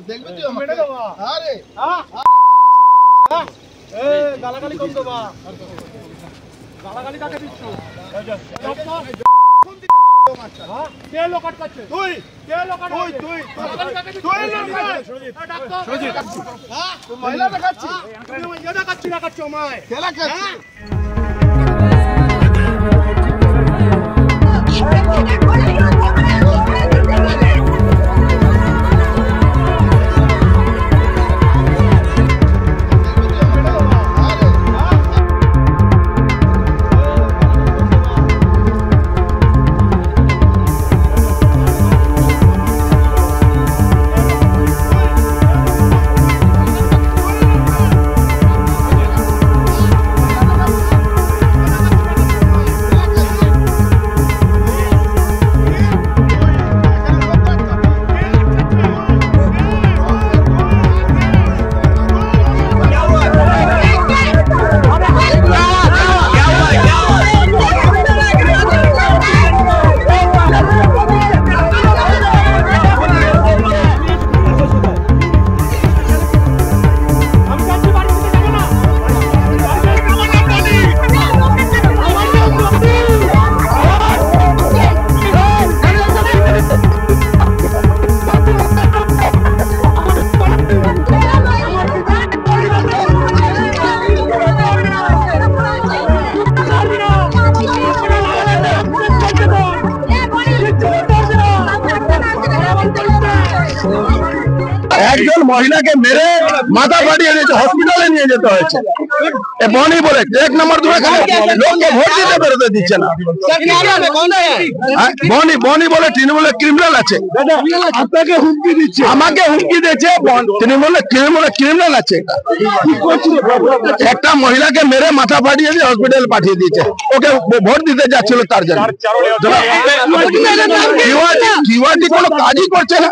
দেখবি তুই মেরে দেবা। আরে গালাগালি কম দেবা। গালাগালি কাকে দিচ্ছ? কে লোকাট করছে? তুই কে লোকাট? তুই মহিলা দেখাচ্ছি, ইয়ে দেখাচ্ছি না কাচ্ছ আমায় খেলা খাচ্ছি। একজন মহিলাকে মেরে মাথা ফাটিয়ে দিয়েছে, হসপিটালে নিয়ে যেতে হয়েছে। বনি বলে 1 নম্বর দূরে লোককে ভোট দিতে বেরোতে দিচ্ছে না। বনি বলে তৃণমূলের ক্রিমিনাল আছে, আপনাকে হুমকি দিচ্ছে, আমাকে হুমকি দিয়েছে। তৃণমূলের ক্রিমিনাল আছে। একটা মহিলাকে মেরে মাথা ফাটিয়ে দিয়ে হসপিটালে পাঠিয়ে দিয়েছে, ওকে ভোট দিতে যাচ্ছিল তার জন্য। কোনো কাজই করছে না।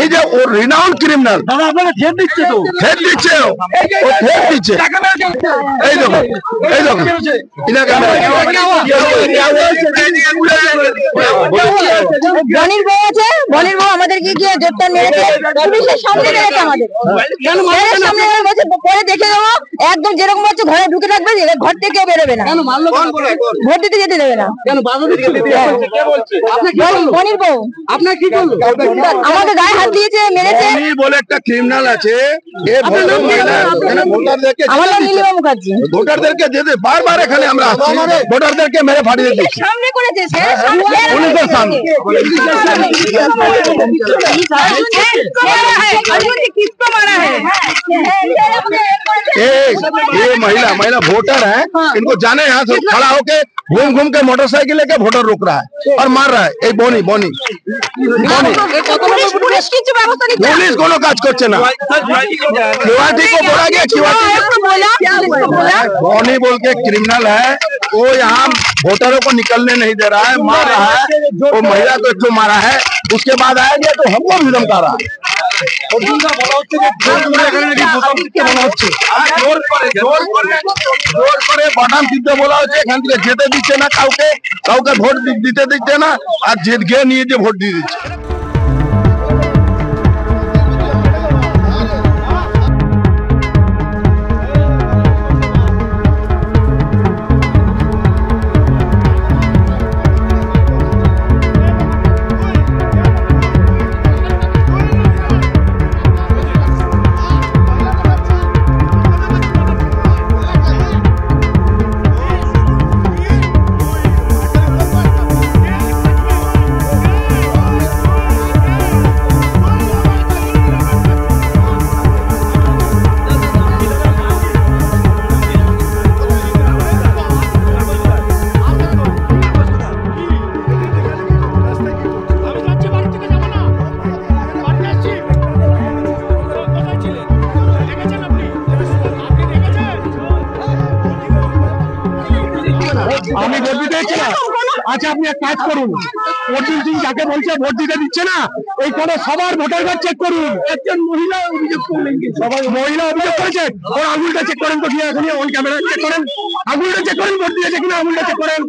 এই যে ও রিনাউন্ড ক্রিমিনাল, থ্রেট দিচ্ছে, এই দেখো বনির বউ আছে, বনির বউ আমাদেরকে গিয়ে জোরদার মেরেছে, পুলিশের সামনে মেরেছে আমাদের, সামনে বলছে পরে দেখে যাবো, একদম যেরকম হচ্ছে ঘরে ঢুকে থাকবে, ঘর থেকে বেরোবে না, ভোট দিতে যেতে দেবে না। বনির বউ আপনার কি করলো? আমাদের গায়ে হাত দিয়েছে, মেরেছে বলে একটা ক্রিমিনাল আছে। ভোটারদেরকে যেতে বারবার এখানে আমরা আসছি, ভোটারদেরকে মেরে ফাটিয়ে দিচ্ছি সামনে করেছে, পুলিশের সামনে। ये महिला वोटर है, इनको जाने यहाँ से खड़ा होके घूम के मोटरसाइकिल लेके वोटर रोक रहा है और मार रहा है। बोनी पुलिस कोनो काज करছে না। किवाटी को बोला गया, बोनी बोल के क्रिमिनल है, वो यहाँ वोटरों को निकलने नहीं दे रहा है, मार रहा है। वो महिला को जो मारा है उसके बाद आया गया तो हमको भी धमका रहा है। বাটাম দিতে বলা হচ্ছে, এখান থেকে যেতে দিচ্ছে না, কাউকে ভোট দিতে দিচ্ছে না, আর গিয়ে নিয়ে যে ভোট দিয়ে দিচ্ছে। আমি ভোট দিতে দিচ্ছি না। আচ্ছা আপনি এক কাজ করুন, অর্জুন সিং যাকে বলছে ভোট দিতে দিচ্ছে না, এই করে সবার ভোটার কার্ড চেক করুন। একজন মহিলা অভিযোগ করলেন, সবাই মহিলা অভিযোগ করেছে, ওর আঙুলটা চেক করেন তো, গিয়ে এখনই অন ক্যামেরা চেক করেন, আঙুলটা চেক করেন, ভোট দিয়েছে কিনা আঙুলটা চেক করেন।